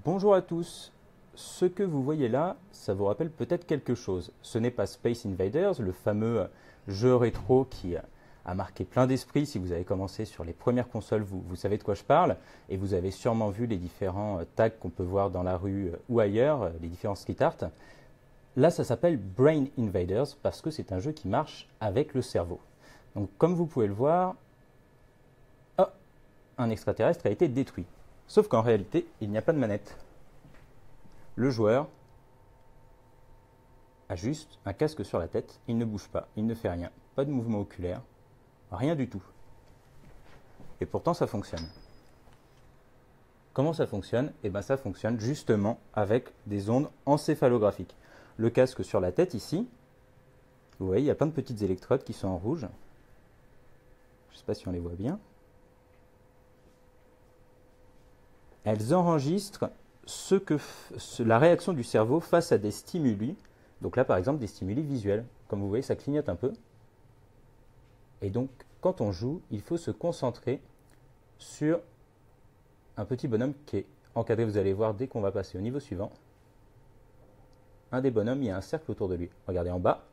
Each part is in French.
Bonjour à tous. Ce que vous voyez là, ça vous rappelle peut-être quelque chose. Ce n'est pas Space Invaders, le fameux jeu rétro qui a marqué plein d'esprits. Si vous avez commencé sur les premières consoles, vous savez de quoi je parle. Et vous avez sûrement vu les différents tags qu'on peut voir dans la rue ou ailleurs, les différents street art. Là, ça s'appelle Brain Invaders parce que c'est un jeu qui marche avec le cerveau. Donc, comme vous pouvez le voir, un extraterrestre a été détruit. Sauf qu'en réalité, il n'y a pas de manette. Le joueur a juste un casque sur la tête, il ne bouge pas, il ne fait rien, pas de mouvement oculaire, rien du tout. Et pourtant, ça fonctionne. Comment ça fonctionne? Eh bien, ça fonctionne justement avec des ondes encéphalographiques. Le casque sur la tête ici, vous voyez, il y a plein de petites électrodes qui sont en rouge. Je ne sais pas si on les voit bien. Elles enregistrent la réaction du cerveau face à des stimuli. Donc là, par exemple, des stimuli visuels. Comme vous voyez, ça clignote un peu. Et donc, quand on joue, il faut se concentrer sur un petit bonhomme qui est encadré. Vous allez voir dès qu'on va passer au niveau suivant. Un des bonhommes, il y a un cercle autour de lui. Regardez en bas.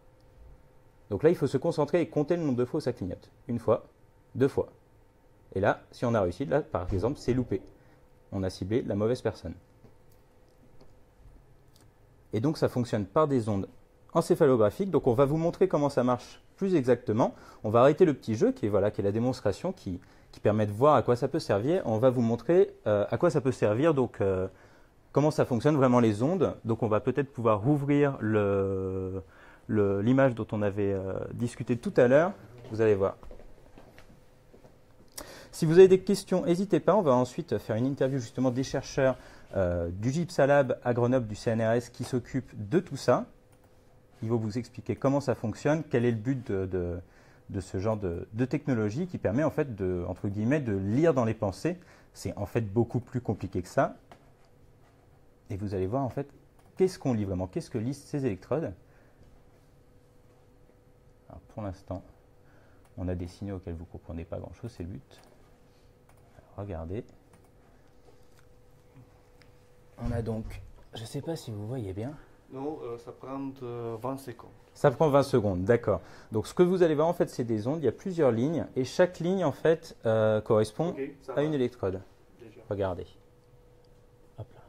Donc là, il faut se concentrer et compter le nombre de fois où ça clignote. Une fois, deux fois. Et là, si on a réussi, là, par exemple, c'est loupé. On a ciblé la mauvaise personne. Et donc ça fonctionne par des ondes encéphalographiques. Donc on va vous montrer comment ça marche plus exactement. On va arrêter le petit jeu qui est la démonstration qui permet de voir à quoi ça peut servir. On va vous montrer à quoi ça peut servir, donc comment ça fonctionne vraiment les ondes. Donc on va peut-être pouvoir rouvrir l'image dont on avait discuté tout à l'heure. Vous allez voir. Si vous avez des questions, n'hésitez pas. On va ensuite faire une interview justement des chercheurs du GIPSA à Grenoble, du CNRS, qui s'occupent de tout ça. Ils vont vous expliquer comment ça fonctionne, quel est le but de ce genre de technologie qui permet en fait entre guillemets, de lire dans les pensées. C'est en fait beaucoup plus compliqué que ça. Et vous allez voir en fait qu'est-ce qu'on lit vraiment, qu'est-ce que lisent ces électrodes. Alors, pour l'instant, on a des signaux auxquels vous ne comprenez pas grand-chose, c'est le but. Regardez. On a donc, je ne sais pas si vous voyez bien. Non, ça prend 20 secondes. Ça prend 20 secondes, d'accord. Donc ce que vous allez voir en fait, c'est des ondes, il y a plusieurs lignes et chaque ligne en fait correspond à une électrode. Déjà. Regardez. Hop là.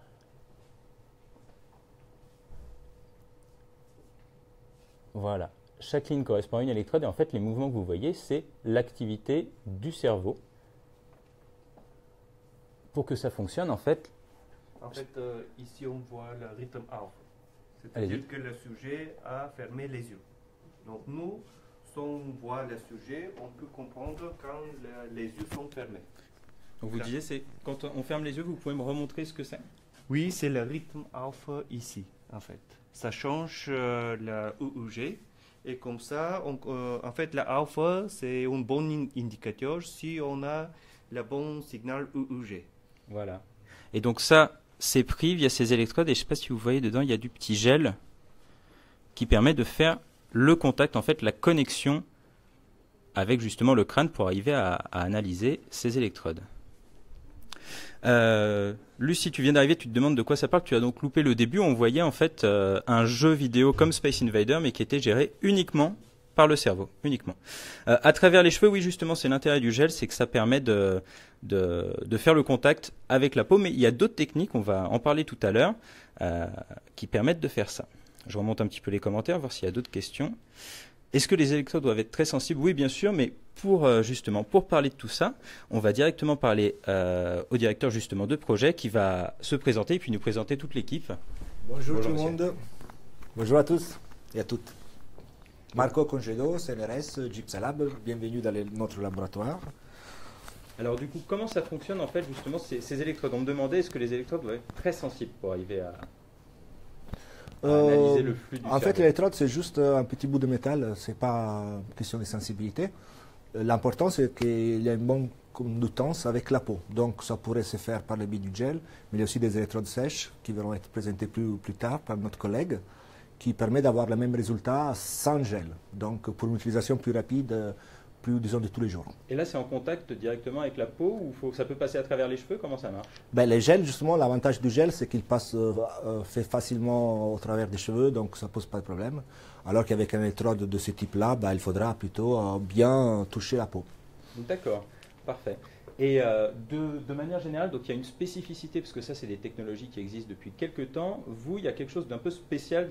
Voilà. Chaque ligne correspond à une électrode et en fait les mouvements que vous voyez, c'est l'activité du cerveau. Pour que ça fonctionne, en fait, ici on voit le rythme alpha. C'est-à-dire que le sujet a fermé les yeux. Donc nous, si on voit le sujet, on peut comprendre quand les yeux sont fermés. Donc vous disiez, c'est quand on ferme les yeux, vous pouvez me remontrer ce que c'est? Oui, c'est le rythme alpha ici, en fait. Ça change le UUG. Et comme ça, en fait, l'alpha, c'est un bon indicateur si on a le bon signal UUG. Voilà. Et donc ça, c'est pris via ces électrodes. Et je ne sais pas si vous voyez dedans, il y a du petit gel qui permet de faire le contact, en fait, la connexion avec justement le crâne pour arriver à analyser ces électrodes. Lucie, tu viens d'arriver, tu te demandes de quoi ça parle. Tu as donc loupé le début. On voyait en fait un jeu vidéo comme Space Invader, mais qui était géré uniquement par le cerveau, uniquement. À travers les cheveux, oui, justement, c'est l'intérêt du gel, c'est que ça permet de faire le contact avec la peau. Mais il y a d'autres techniques, on va en parler tout à l'heure, qui permettent de faire ça. Je remonte un petit peu les commentaires, voir s'il y a d'autres questions. Est-ce que les électrodes doivent être très sensibles? Oui, bien sûr, mais justement, pour parler de tout ça, on va directement parler au directeur justement de projet qui va se présenter et puis nous présenter toute l'équipe. Bonjour tout le monde. Bonjour à tous et à toutes. Marco Congedo, CNRS, GIPSA, bienvenue dans notre laboratoire. Alors du coup, comment ça fonctionne en fait justement ces électrodes? On me demandait est-ce que les électrodes doivent être très sensibles pour arriver à analyser le flux du cerveau? En fait, l'électrode, c'est juste un petit bout de métal, ce n'est pas une question de sensibilité. L'important, c'est qu'il y a une bonne conductance avec la peau. Donc, ça pourrait se faire par le biais du gel, mais il y a aussi des électrodes sèches qui vont être présentées plus tard par notre collègue, qui permet d'avoir le même résultat sans gel. Donc, pour une utilisation plus rapide, plus, disons, de tous les jours. Et là, c'est en contact directement avec la peau ou ça peut passer à travers les cheveux? Comment ça marche? Ben, les gels, justement, l'avantage du gel, c'est qu'il passe fait facilement au travers des cheveux, donc ça ne pose pas de problème. Alors qu'avec un électrode de ce type-là, ben, il faudra plutôt bien toucher la peau. D'accord, parfait. Et de manière générale, donc il y a une spécificité, parce que ça, c'est des technologies qui existent depuis quelques temps. Vous, il y a quelque chose d'un peu spécial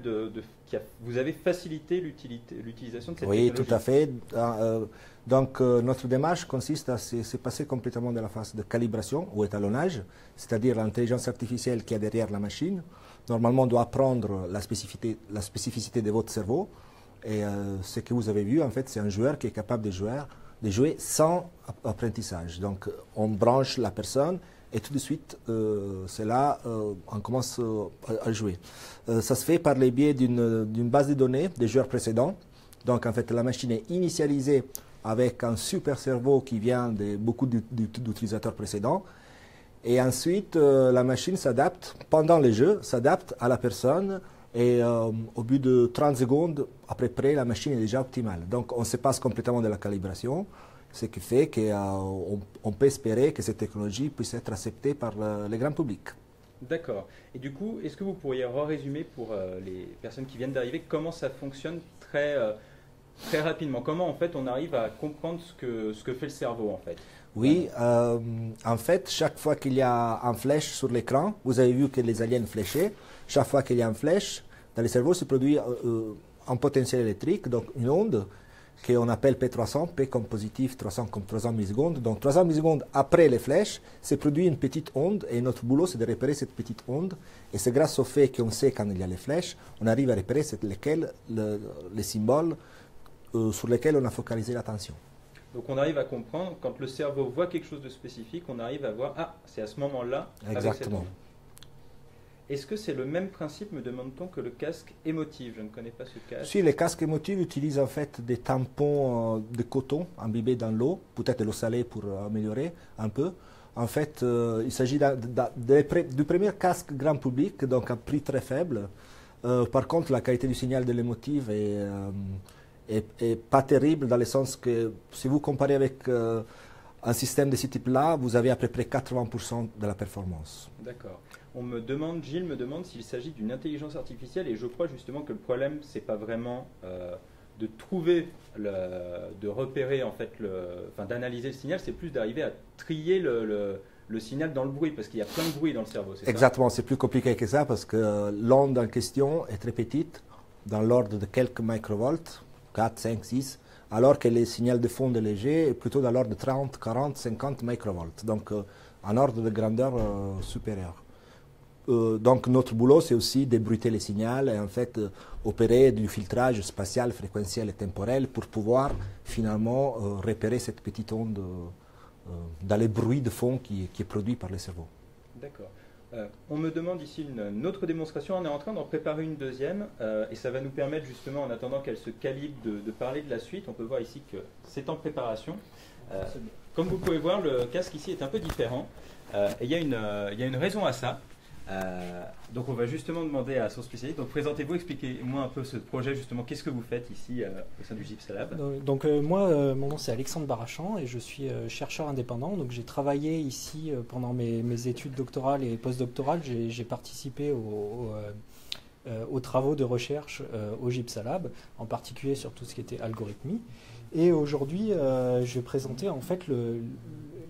vous avez facilité l'utilisation de cette technologie. Oui, tout à fait. Donc, notre démarche consiste à se passer complètement de la phase de calibration ou étalonnage, c'est-à-dire l'intelligence artificielle qui est derrière la machine. Normalement, on doit apprendre la spécificité de votre cerveau. Et ce que vous avez vu, en fait, c'est un joueur qui est capable de jouer sans apprentissage. Donc, on branche la personne et tout de suite, c'est là, on commence à jouer. Ça se fait par le biais d'une base de données des joueurs précédents. Donc, en fait, la machine est initialisée avec un super cerveau qui vient de beaucoup d'utilisateurs précédents. Et ensuite, la machine s'adapte, pendant les jeux, s'adapte à la personne. Et au bout de 30 secondes, à peu près, la machine est déjà optimale. Donc, on se passe complètement de la calibration, ce qui fait qu'on peut espérer que cette technologie puisse être acceptée par le grand public. D'accord. Et du coup, est-ce que vous pourriez résumer pour les personnes qui viennent d'arriver comment ça fonctionne très rapidement? Comment, en fait, on arrive à comprendre ce que fait le cerveau, en fait? Oui, en fait, chaque fois qu'il y a une flèche sur l'écran, vous avez vu que les aliens fléchaient. Chaque fois qu'il y a une flèche, dans le cerveau se produit un potentiel électrique, donc une onde qu'on appelle P300, P comme positif, 300 comme 300 millisecondes. Donc 300 millisecondes après les flèches, se produit une petite onde et notre boulot c'est de repérer cette petite onde. Et c'est grâce au fait qu'on sait quand il y a les flèches, on arrive à repérer les symboles sur lesquels on a focalisé l'attention. Donc on arrive à comprendre, quand le cerveau voit quelque chose de spécifique, on arrive à voir, ah, c'est à ce moment-là. Exactement. Est-ce que c'est le même principe, me demande-t-on, que le casque émotif? Je ne connais pas ce casque. Si, les casques émotifs utilisent en fait des tampons de coton imbibés dans l'eau, peut-être de l'eau salée pour améliorer un peu. En fait, il s'agit du premier casque grand public, donc à prix très faible. Par contre, la qualité du signal de l'émotive est pas terrible dans le sens que si vous comparez avec un système de ce type-là, vous avez à peu près 80% de la performance. D'accord. Gilles me demande s'il s'agit d'une intelligence artificielle et je crois justement que le problème, c'est pas vraiment de trouver, de repérer en fait, d'analyser le signal, c'est plus d'arriver à trier le signal dans le bruit parce qu'il y a plein de bruit dans le cerveau. Exactement, c'est plus compliqué que ça parce que l'onde en question est très petite, dans l'ordre de quelques microvolts. 4, 5, 6, alors que le signal de fond de léger est plutôt dans l'ordre de 30, 40, 50 microvolts, donc en ordre de grandeur supérieur. Donc notre boulot, c'est aussi débruiter les signaux et en fait opérer du filtrage spatial, fréquentiel et temporel pour pouvoir finalement repérer cette petite onde dans les bruits de fond qui est produit par le cerveau. D'accord. On me demande ici une autre démonstration, on est en train d'en préparer une deuxième et ça va nous permettre justement en attendant qu'elle se calibre de parler de la suite. On peut voir ici que c'est en préparation. Comme vous pouvez voir, le casque ici est un peu différent et il y a une raison à ça. Donc on va justement demander à son spécialiste. Donc présentez-vous, expliquez-moi un peu ce projet justement. Qu'est-ce que vous faites ici au sein du Gypsalab? Donc moi, mon nom c'est Alexandre Barachand et je suis chercheur indépendant. Donc j'ai travaillé ici pendant mes études doctorales et postdoctorales. J'ai participé aux travaux de recherche au Gypsalab, en particulier sur tout ce qui était algorithmie. Et aujourd'hui, je vais présenter en fait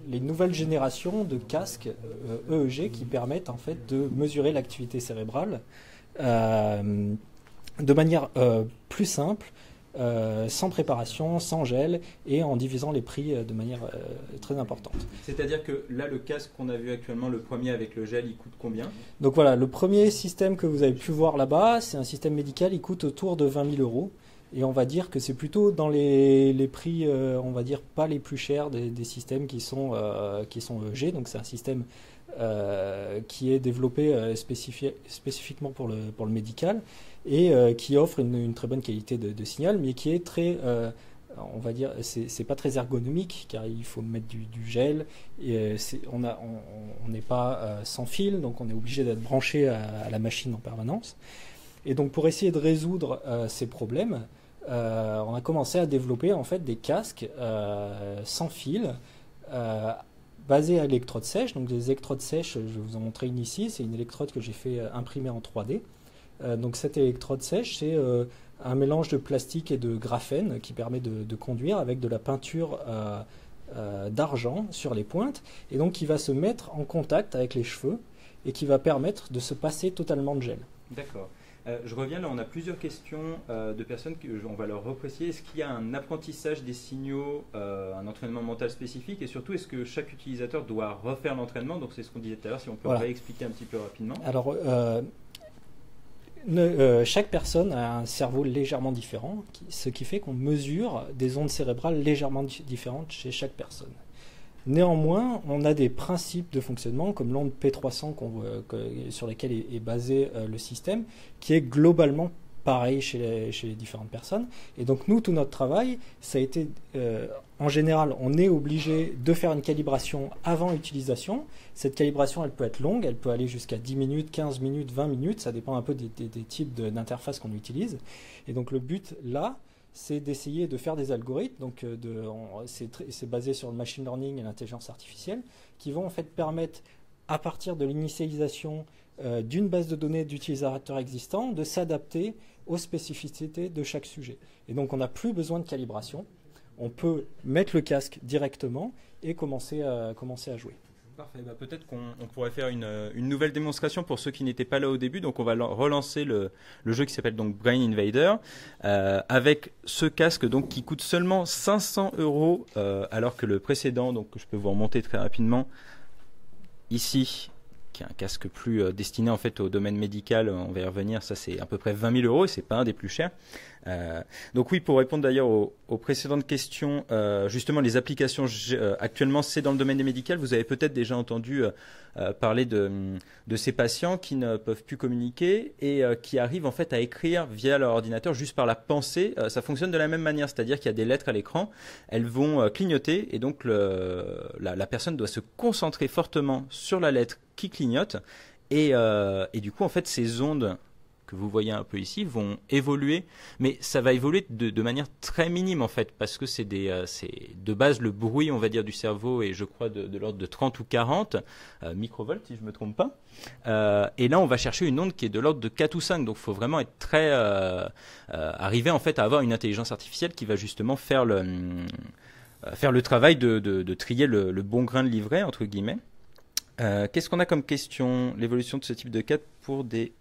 les nouvelles générations de casques EEG qui permettent en fait de mesurer l'activité cérébrale de manière plus simple, sans préparation, sans gel et en divisant les prix de manière très importante. C'est-à-dire que là, le casque qu'on a vu actuellement, le premier avec le gel, il coûte combien? Donc voilà, le premier système que vous avez pu voir là-bas, c'est un système médical, il coûte autour de 20 000 €. Et on va dire que c'est plutôt dans les prix, on va dire, pas les plus chers des systèmes qui sont EEG. Donc c'est un système qui est développé spécifiquement pour le médical et qui offre une très bonne qualité de signal, mais qui est très, on va dire, c'est pas très ergonomique car il faut mettre du gel. Et on n'est pas sans fil, donc on est obligé d'être branché à la machine en permanence. Et donc pour essayer de résoudre ces problèmes, on a commencé à développer en fait des casques sans fil basés à électrodes sèches. Donc des électrodes sèches, je vais vous en montrer une ici. C'est une électrode que j'ai fait imprimer en 3D. Donc cette électrode sèche, c'est un mélange de plastique et de graphène qui permet de conduire avec de la peinture d'argent sur les pointes, et donc qui va se mettre en contact avec les cheveux et qui va permettre de se passer totalement de gel. D'accord. Je reviens là, on a plusieurs questions de personnes on va leur repréciser. Est-ce qu'il y a un apprentissage des signaux, un entraînement mental spécifique, et surtout est-ce que chaque utilisateur doit refaire l'entraînement? Donc c'est ce qu'on disait tout à l'heure, si on peut réexpliquer un petit peu rapidement. Alors chaque personne a un cerveau légèrement différent, ce qui fait qu'on mesure des ondes cérébrales légèrement différentes chez chaque personne. Néanmoins, on a des principes de fonctionnement comme l'onde P300 sur lesquels est basé le système, qui est globalement pareil chez les différentes personnes. Et donc nous, tout notre travail, ça a été, en général, on est obligé de faire une calibration avant utilisation. Cette calibration, elle peut être longue, elle peut aller jusqu'à 10 minutes, 15 minutes, 20 minutes, ça dépend un peu des types d'interfaces qu'on utilise. Et donc le but là, c'est d'essayer de faire des algorithmes, donc c'est basé sur le machine learning et l'intelligence artificielle, qui vont en fait permettre, à partir de l'initialisation d'une base de données d'utilisateurs existants, de s'adapter aux spécificités de chaque sujet. Et donc on n'a plus besoin de calibration, on peut mettre le casque directement et commencer à jouer. Parfait, peut-être qu'on pourrait faire une nouvelle démonstration pour ceux qui n'étaient pas là au début. Donc on va relancer le jeu qui s'appelle donc Brain Invader avec ce casque donc qui coûte seulement 500 €, alors que le précédent, donc que je peux vous remonter très rapidement ici, qui est un casque plus destiné en fait au domaine médical, on va y revenir, ça c'est à peu près 20 000 € et c'est pas un des plus chers. Donc oui, pour répondre d'ailleurs aux précédentes questions, justement les applications actuellement c'est dans le domaine des médicales. Vous avez peut-être déjà entendu parler de ces patients qui ne peuvent plus communiquer et qui arrivent en fait à écrire via leur ordinateur juste par la pensée. Ça fonctionne de la même manière, c'est-à-dire qu'il y a des lettres à l'écran, elles vont clignoter et donc la personne doit se concentrer fortement sur la lettre qui clignote et du coup en fait ces ondes que vous voyez un peu ici vont évoluer, mais ça va évoluer de manière très minime en fait, parce que c'est de base le bruit on va dire du cerveau est je crois de l'ordre de 30 ou 40 microvolts si je me trompe pas, et là on va chercher une onde qui est de l'ordre de 4 ou 5, donc il faut vraiment être très arriver en fait à avoir une intelligence artificielle qui va justement faire le travail de trier le bon grain de livret entre guillemets. Qu'est-ce qu'on a comme question? L'évolution de ce type de cas pour des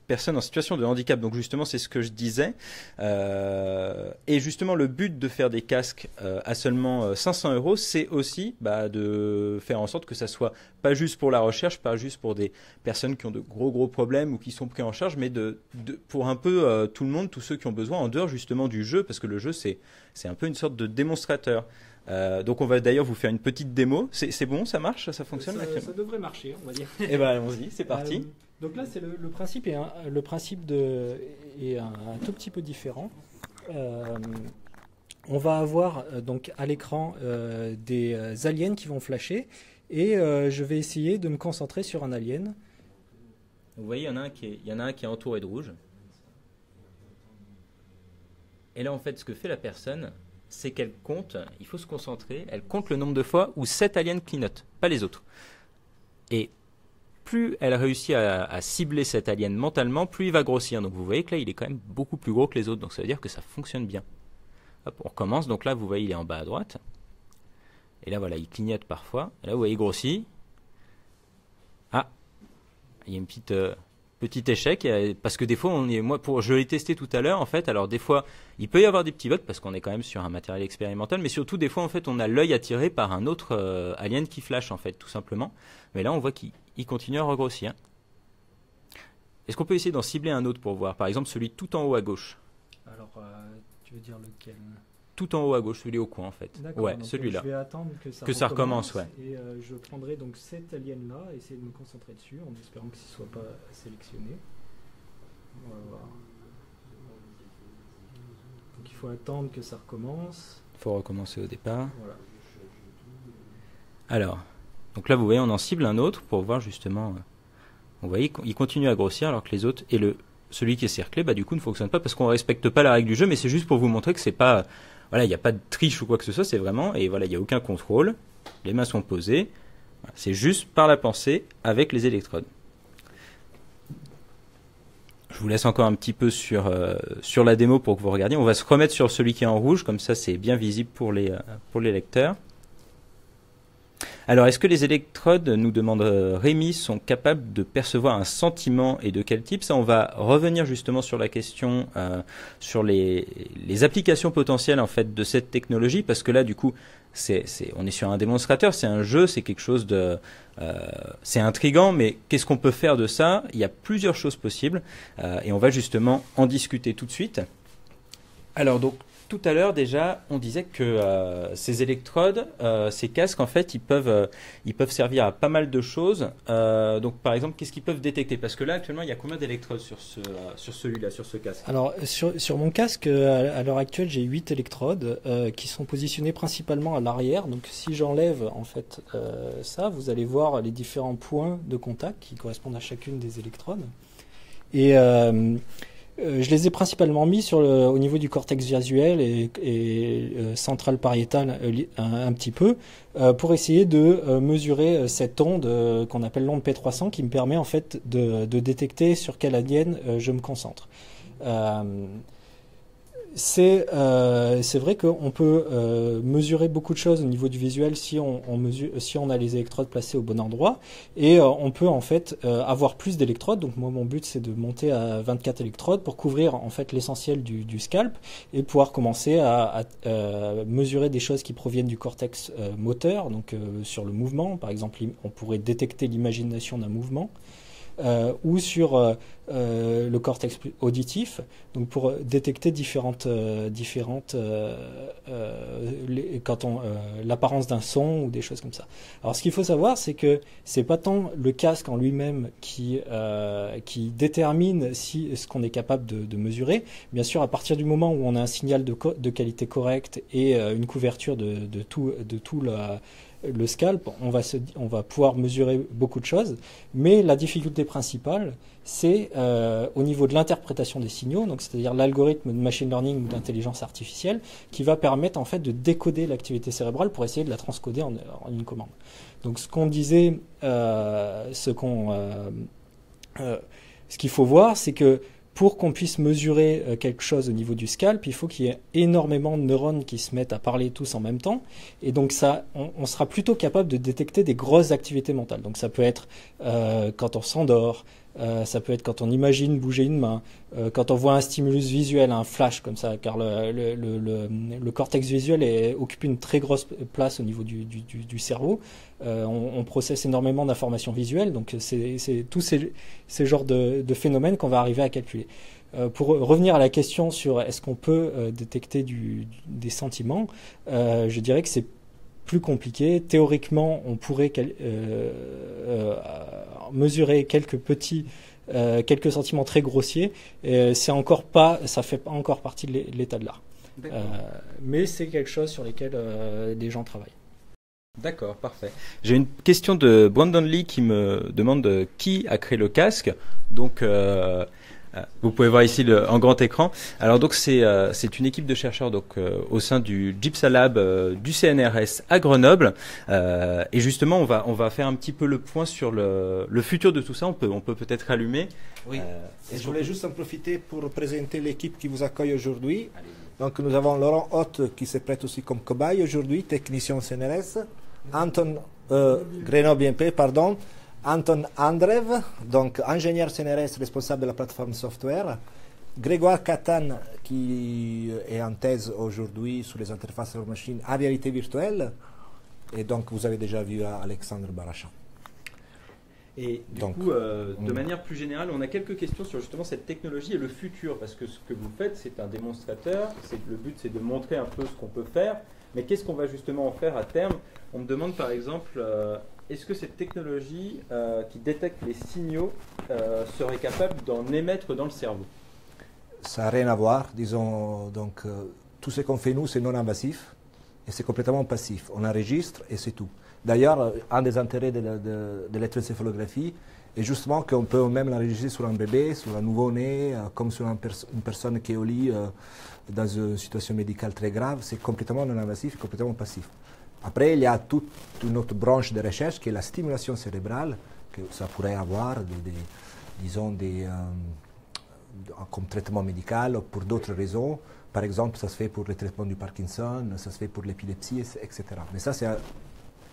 personnes en situation de handicap. Donc justement, c'est ce que je disais. Et justement, le but de faire des casques à seulement 500 €, c'est aussi de faire en sorte que ça soit pas juste pour la recherche, pas juste pour des personnes qui ont de gros problèmes ou qui sont pris en charge, mais pour un peu tout le monde, tous ceux qui ont besoin, en dehors justement du jeu, parce que le jeu, c'est un peu une sorte de démonstrateur. Donc on va d'ailleurs vous faire une petite démo. C'est bon, ça marche, ça fonctionne? Ça devrait marcher, on va dire. Eh ben allons-y, c'est parti. Donc là, c'est le principe est un tout petit peu différent. On va avoir donc à l'écran des aliens qui vont flasher et je vais essayer de me concentrer sur un alien. Vous voyez, il y en a un qui est entouré de rouge. Et là, en fait, ce que fait la personne, c'est qu'elle compte, il faut se concentrer, elle compte le nombre de fois où cet alien clignote, pas les autres. Et plus elle réussit à cibler cet alien mentalement, plus il va grossir. Donc vous voyez que là, il est quand même beaucoup plus gros que les autres. Donc ça veut dire que ça fonctionne bien. Hop, on recommence. Donc là, vous voyez, il est en bas à droite. Et là, voilà, il clignote parfois. Et là, vous voyez, il grossit. Ah, il y a une petit échec, parce que des fois, je l'ai testé tout à l'heure, en fait. Alors des fois, il peut y avoir des petits votes parce qu'on est quand même sur un matériel expérimental, mais surtout des fois, en fait, on a l'œil attiré par un autre alien qui flash, en fait, tout simplement. Mais là, on voit qu'il continue à regrossir. Est-ce qu'on peut essayer d'en cibler un autre pour voir, par exemple, celui tout en haut à gauche? Alors, tu veux dire lequel? Tout en haut à gauche, celui au coin, en fait. Ouais, celui-là. Je vais attendre que ça recommence, ouais. Et je prendrai donc cet alien-là, essayer de me concentrer dessus, en espérant que ce ne soit pas sélectionné. On va voir. Donc il faut attendre que ça recommence. Il faut recommencer au départ. Voilà. Alors, donc là, vous voyez, on en cible un autre pour voir justement... Vous voyez, il continue à grossir alors que les autres... Et celui qui est cerclé, bah, du coup, ne fonctionne pas parce qu'on respecte pas la règle du jeu, mais c'est juste pour vous montrer que c'est pas, voilà, il n'y a pas de triche ou quoi que ce soit, c'est vraiment, et voilà, il n'y a aucun contrôle, les mains sont posées, voilà, c'est juste par la pensée avec les électrodes. Je vous laisse encore un petit peu sur la démo pour que vous regardiez. On va se remettre sur celui qui est en rouge, comme ça c'est bien visible pour les lecteurs. Alors, est-ce que les électrodes, nous demande Rémi, sont capables de percevoir un sentiment et de quel type? Ça, on va revenir justement sur la question, sur les applications potentielles en fait de cette technologie, parce que là, du coup, on est sur un démonstrateur, c'est un jeu, c'est quelque chose de, c'est intriguant, mais qu'est-ce qu'on peut faire de ça? Il y a plusieurs choses possibles, et on va justement en discuter tout de suite. Alors donc, tout à l'heure déjà, on disait que ces électrodes, ces casques, en fait, ils peuvent servir à pas mal de choses. Donc, par exemple, qu'est-ce qu'ils peuvent détecter? Parce que là, actuellement, il y a combien d'électrodes sur celui-là, sur ce casque? Alors, sur mon casque, à l'heure actuelle, j'ai 8 électrodes qui sont positionnées principalement à l'arrière. Donc, si j'enlève en fait ça, vous allez voir les différents points de contact qui correspondent à chacune des électrodes. Et je les ai principalement mis au niveau du cortex visuel et central pariétal un petit peu pour essayer de mesurer cette onde qu'on appelle l'onde P300 qui me permet en fait de détecter sur quelle ADN je me concentre. C'est vrai qu'on peut mesurer beaucoup de choses au niveau du visuel si on a les électrodes placées au bon endroit, et on peut en fait avoir plus d'électrodes. Donc moi mon but c'est de monter à 24 électrodes pour couvrir en fait l'essentiel du scalp et pouvoir commencer à mesurer des choses qui proviennent du cortex moteur, donc sur le mouvement par exemple. On pourrait détecter l'imagination d'un mouvement. Ou sur le cortex auditif, donc pour détecter l'apparence d'un son ou des choses comme ça. Alors ce qu'il faut savoir, c'est que c'est pas tant le casque en lui-même qui détermine ce qu'on est capable de mesurer. Bien sûr, à partir du moment où on a un signal de qualité correcte et une couverture de tout le scalp, on va pouvoir mesurer beaucoup de choses, mais la difficulté principale, c'est au niveau de l'interprétation des signaux, donc c'est-à-dire l'algorithme de machine learning ou d'intelligence artificielle, qui va permettre en fait de décoder l'activité cérébrale pour essayer de la transcoder en une commande. Donc ce qu'on disait, ce qu'il faut voir, c'est que pour qu'on puisse mesurer quelque chose au niveau du scalp, il faut qu'il y ait énormément de neurones qui se mettent à parler tous en même temps. Et donc ça, on sera plutôt capable de détecter des grosses activités mentales. Donc ça peut être quand on s'endort, ça peut être quand on imagine bouger une main, quand on voit un stimulus visuel, un flash comme ça, car le cortex visuel occupe une très grosse place au niveau du cerveau. On processe énormément d'informations visuelles, donc c'est tous ces genres de phénomènes qu'on va arriver à calculer. Pour revenir à la question sur est-ce qu'on peut détecter des sentiments, je dirais que c'est plus compliqué. Théoriquement, on pourrait mesurer quelques sentiments très grossiers. Ça fait pas encore partie de l'état de l'art. Mais c'est quelque chose sur lequel des gens travaillent. D'accord, parfait. J'ai une question de Brandon Lee qui me demande qui a créé le casque. Donc, vous pouvez voir ici en grand écran. Alors donc c'est une équipe de chercheurs donc au sein du GIPSA Lab du CNRS à Grenoble. Et justement on va faire un petit peu le point sur le futur de tout ça. On peut peut-être allumer. Oui. Et je voulais juste en profiter pour présenter l'équipe qui vous accueille aujourd'hui. Donc nous avons Laurent Hoth qui se prête aussi comme cobaye aujourd'hui, technicien CNRS. Anton Grenoble IMP, pardon. Anton Andreev, donc ingénieur CNRS responsable de la plateforme software. Grégoire Catan, qui est en thèse aujourd'hui sur les interfaces machine en réalité virtuelle. Et donc, vous avez déjà vu Alexandre Barachan. Et du coup, de manière plus générale, on a quelques questions sur justement cette technologie et le futur. Parce que ce que vous faites, c'est un démonstrateur. Le but, c'est de montrer un peu ce qu'on peut faire. Mais qu'est-ce qu'on va justement en faire à terme? On me demande par exemple... est-ce que cette technologie qui détecte les signaux serait capable d'en émettre dans le cerveau? Ça n'a rien à voir. Disons, donc, tout ce qu'on fait nous, c'est non invasif et c'est complètement passif. On enregistre et c'est tout. D'ailleurs, un des intérêts de l'électroencéphalographie Et justement qu'on peut même l'enregistrer sur un bébé, sur un nouveau-né, comme sur une personne qui est au lit dans une situation médicale très grave. C'est complètement non-invasif, complètement passif. Après, il y a toute une autre branche de recherche qui est la stimulation cérébrale, que ça pourrait avoir, disons, comme traitement médical pour d'autres raisons. Par exemple, ça se fait pour le traitement du Parkinson, ça se fait pour l'épilepsie, etc. Mais ça, c'est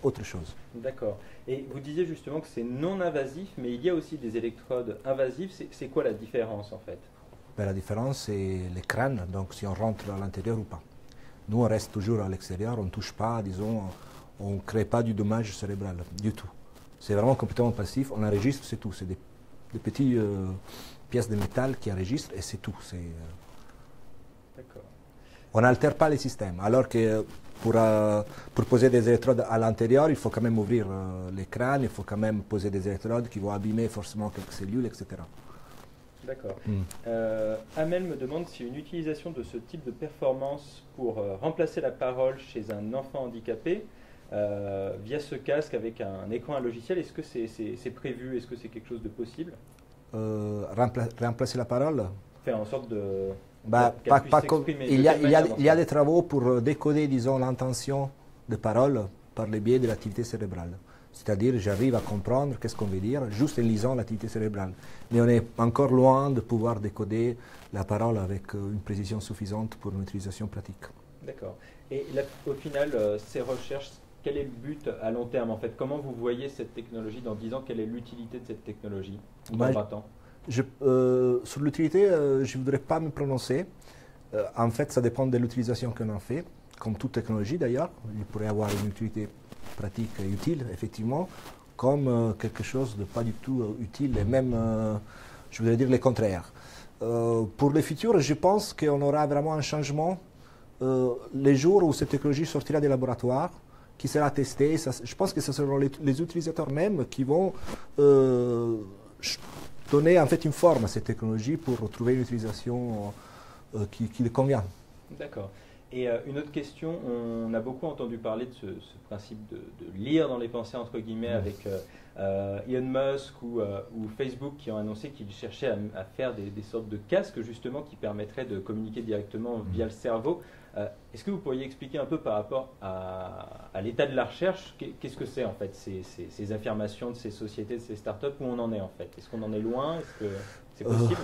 autre chose. D'accord. Et vous disiez justement que c'est non invasif, mais il y a aussi des électrodes invasives. C'est quoi la différence en fait? Ben, la différence, c'est le crâne, donc si on rentre à l'intérieur ou pas. Nous, on reste toujours à l'extérieur, on ne touche pas, disons, on ne crée pas du dommage cérébral, du tout. C'est vraiment complètement passif, on enregistre, c'est tout. C'est des petites pièces de métal qui enregistrent et c'est tout. D'accord. On n'altère pas les systèmes, alors que pour poser des électrodes à l'intérieur, il faut quand même ouvrir les crânes, il faut quand même poser des électrodes qui vont abîmer forcément quelques cellules, etc. D'accord. Amel me demande si une utilisation de ce type de performance pour remplacer la parole chez un enfant handicapé via ce casque avec un écran, un logiciel, est-ce que c'est prévu? Est-ce que c'est quelque chose de possible? Remplacer la parole? Faire en sorte de... il y a des travaux pour décoder, disons, l'intention de parole par le biais de l'activité cérébrale. C'est-à-dire, j'arrive à comprendre qu'est-ce qu'on veut dire juste en lisant l'activité cérébrale. Mais on est encore loin de pouvoir décoder la parole avec une précision suffisante pour une utilisation pratique. D'accord. Et là, au final, ces recherches, quel est le but à long terme en fait? Comment vous voyez cette technologie dans 10 ans? Quelle est l'utilité de cette technologie dans 20 ans? Sur l'utilité, je ne voudrais pas me prononcer. En fait, ça dépend de l'utilisation qu'on en fait. Comme toute technologie d'ailleurs, il pourrait avoir une utilité pratique et utile, effectivement, comme quelque chose de pas du tout utile, et même, je voudrais dire, le contraire. Pour le futur, je pense qu'on aura vraiment un changement les jours où cette technologie sortira des laboratoires, qui sera testée. Je pense que ce seront les utilisateurs même qui vont donner en fait une forme à cette technologie pour trouver une utilisation qui les convient. D'accord. Et une autre question, on a beaucoup entendu parler de ce principe de lire dans les pensées, entre guillemets, avec Elon Musk ou Facebook qui ont annoncé qu'ils cherchaient à faire des sortes de casques justement qui permettraient de communiquer directement via le cerveau. Est-ce que vous pourriez expliquer un peu par rapport à l'état de la recherche, qu'est-ce que c'est en fait ces affirmations de ces sociétés, de ces startups, où on en est en fait? Est-ce qu'on en est loin? Est-ce que c'est possible?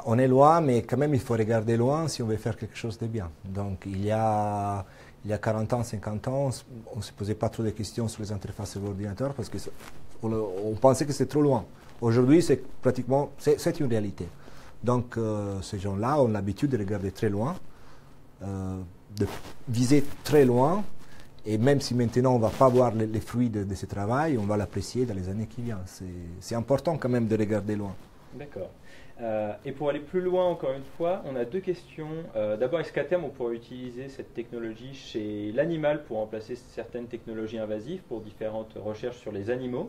On est loin, mais quand même il faut regarder loin si on veut faire quelque chose de bien. Donc il y a 40 ans, 50 ans, on ne se posait pas trop de questions sur les interfaces de l'ordinateur parce qu'on pensait que c'était trop loin. Aujourd'hui, c'est pratiquement, c'est une réalité. Donc ces gens-là ont l'habitude de regarder très loin, de viser très loin, et même si maintenant on ne va pas voir les fruits de ce travail, on va l'apprécier dans les années qui viennent. C'est important quand même de regarder loin. D'accord. Et pour aller plus loin, encore une fois, on a deux questions. D'abord, est-ce qu'à terme, on pourrait utiliser cette technologie chez l'animal pour remplacer certaines technologies invasives pour différentes recherches sur les animaux?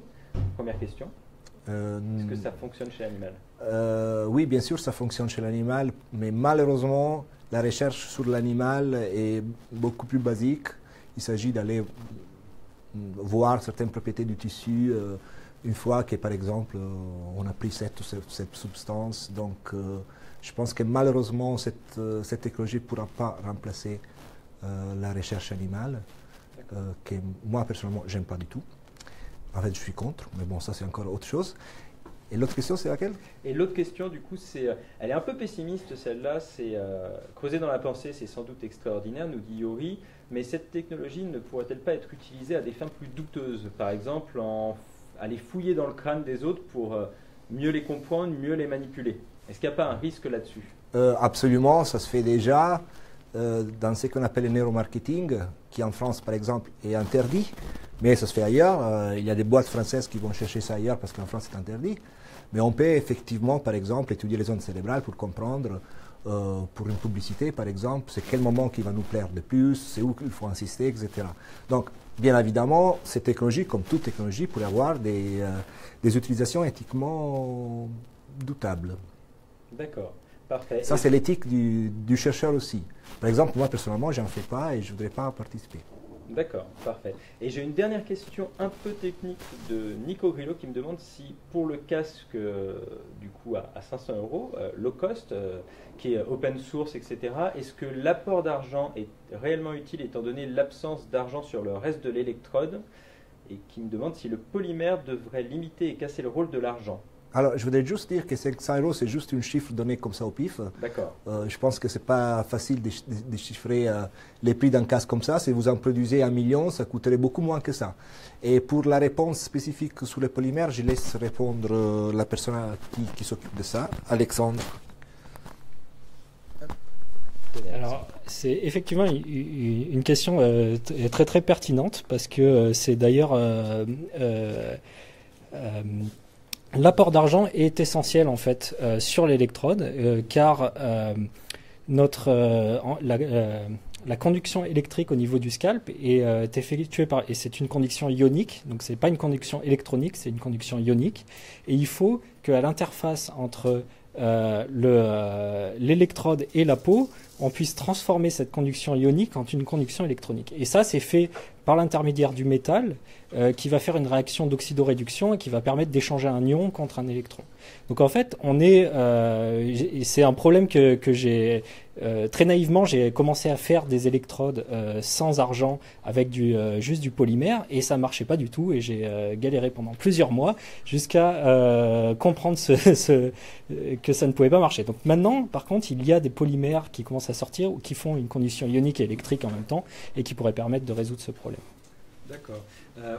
Première question. Est-ce que ça fonctionne chez l'animal? Oui, bien sûr, ça fonctionne chez l'animal, mais malheureusement, la recherche sur l'animal est beaucoup plus basique. Il s'agit d'aller voir certaines propriétés du tissu une fois que, par exemple, on a pris cette substance. Donc, je pense que malheureusement, cette technologie ne pourra pas remplacer la recherche animale, que moi, personnellement, je n'aime pas du tout. En fait, je suis contre, mais bon, ça, c'est encore autre chose. Et l'autre question, c'est laquelle? Et l'autre question, du coup, elle est un peu pessimiste, celle-là. C'est creuser dans la pensée, c'est sans doute extraordinaire, nous dit Yori, mais cette technologie ne pourrait-elle pas être utilisée à des fins plus douteuses? Par exemple, aller fouiller dans le crâne des autres pour mieux les comprendre, mieux les manipuler. Est-ce qu'il n'y a pas un risque là-dessus? Absolument, ça se fait déjà dans ce qu'on appelle le neuromarketing, qui en France, par exemple, est interdit, mais ça se fait ailleurs. Il y a des boîtes françaises qui vont chercher ça ailleurs parce qu'en France, c'est interdit. Mais on peut effectivement, par exemple, étudier les zones cérébrales pour comprendre, pour une publicité, par exemple, c'est quel moment qui va nous plaire le plus, c'est où il faut insister, etc. Donc, bien évidemment, cette technologie, comme toute technologie, pourrait avoir des utilisations éthiquement doutables. D'accord, parfait. Ça, c'est l'éthique du chercheur aussi. Par exemple, moi, personnellement, je n'en fais pas et je ne voudrais pas participer. D'accord, parfait. Et j'ai une dernière question un peu technique de Nico Grillo qui me demande si pour le casque du coup à 500 €, low cost, qui est open source, etc., est-ce que l'apport d'argent est réellement utile étant donné l'absence d'argent sur le reste de l'électrode, et qui me demande si le polymère devrait limiter et casser le rôle de l'argent. Alors, je voudrais juste dire que 500 €, c'est juste un chiffre donné comme ça au pif. D'accord. Je pense que ce n'est pas facile de chiffrer les prix d'un casque comme ça. Si vous en produisez 1 million, ça coûterait beaucoup moins que ça. Et pour la réponse spécifique sur les polymères, je laisse répondre la personne qui s'occupe de ça, Alexandre. Alors, c'est effectivement une question très très pertinente parce que c'est d'ailleurs l'apport d'argent est essentiel en fait sur l'électrode car la conduction électrique au niveau du scalp est effectuée et c'est une conduction ionique, donc c'est pas une conduction électronique, c'est une conduction ionique, et il faut qu'à l'interface entre l'électrode et la peau, on puisse transformer cette conduction ionique en une conduction électronique. Et ça, c'est fait par l'intermédiaire du métal qui va faire une réaction d'oxydoréduction et qui va permettre d'échanger un ion contre un électron. Donc en fait, c'est un problème que j'ai très naïvement, j'ai commencé à faire des électrodes sans argent avec juste du polymère et ça marchait pas du tout et j'ai galéré pendant plusieurs mois jusqu'à comprendre que ça ne pouvait pas marcher. Donc maintenant, par contre, il y a des polymères qui commencent à sortir ou qui font une conduction ionique et électrique en même temps et qui pourraient permettre de résoudre ce problème. D'accord.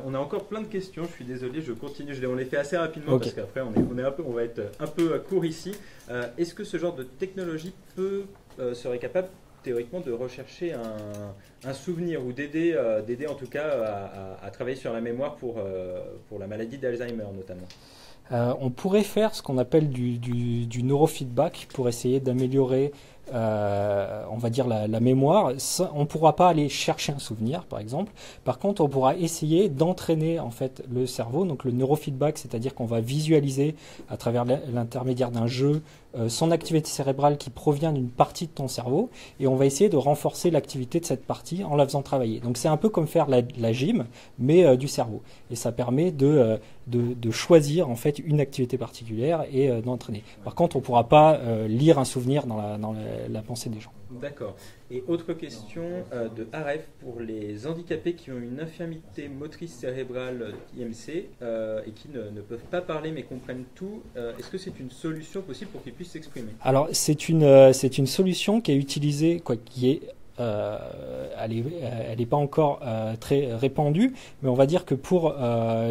On a encore plein de questions, je suis désolé, je continue, on les fait assez rapidement parce qu'après on va être un peu court ici. Est-ce que ce genre de technologie serait capable théoriquement de rechercher un souvenir ou d'aider en tout cas à travailler sur la mémoire pour la maladie d'Alzheimer notamment? On pourrait faire ce qu'on appelle du neurofeedback pour essayer d'améliorer on va dire la mémoire. On ne pourra pas aller chercher un souvenir par exemple. Par contre, on pourra essayer d'entraîner en fait le cerveau. Donc le neurofeedback, c'est-à-dire qu'on va visualiser à travers l'intermédiaire d'un jeu son activité cérébrale qui provient d'une partie de ton cerveau et on va essayer de renforcer l'activité de cette partie en la faisant travailler. Donc c'est un peu comme faire la gym mais du cerveau et ça permet de choisir en fait une activité particulière et d'entraîner. Par contre, on ne pourra pas lire un souvenir dans la pensée des gens. D'accord. Et autre question de Aref pour les handicapés qui ont une infirmité motrice cérébrale IMC et qui ne peuvent pas parler mais comprennent tout. Est-ce que c'est une solution possible pour qu'ils puissent s'exprimer? Alors c'est une solution qui est utilisée, elle n'est pas encore très répandue, mais on va dire que pour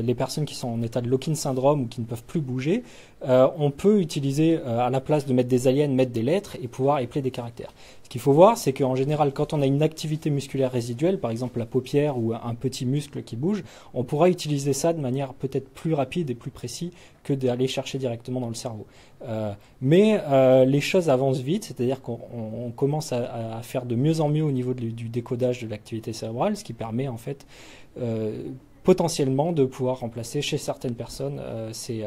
les personnes qui sont en état de lock-in syndrome ou qui ne peuvent plus bouger, on peut utiliser à la place de mettre des aliens, mettre des lettres et pouvoir épeler des caractères. Ce qu'il faut voir, c'est qu'en général, quand on a une activité musculaire résiduelle, par exemple la paupière ou un petit muscle qui bouge, on pourra utiliser ça de manière peut-être plus rapide et plus précise que d'aller chercher directement dans le cerveau. Mais les choses avancent vite, c'est-à-dire qu'on commence à faire de mieux en mieux au niveau du décodage de l'activité cérébrale, ce qui permet en fait potentiellement de pouvoir remplacer chez certaines personnes ces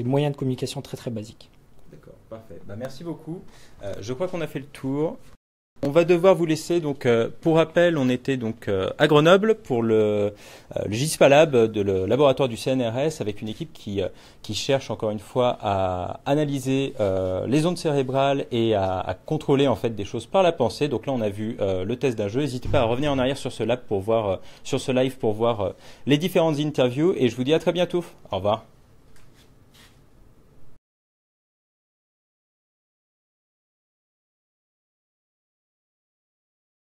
moyens de communication très très basiques. D'accord, parfait. Merci beaucoup. Je crois qu'on a fait le tour. On va devoir vous laisser. Donc, pour rappel, on était donc à Grenoble pour le GISPA Lab, le laboratoire du CNRS, avec une équipe qui cherche encore une fois à analyser les ondes cérébrales et à contrôler en fait des choses par la pensée. Donc là, on a vu le test d'un jeu. N'hésitez pas à revenir en arrière sur ce lab pour voir, sur ce live pour voir les différentes interviews. Et je vous dis à très bientôt. Au revoir.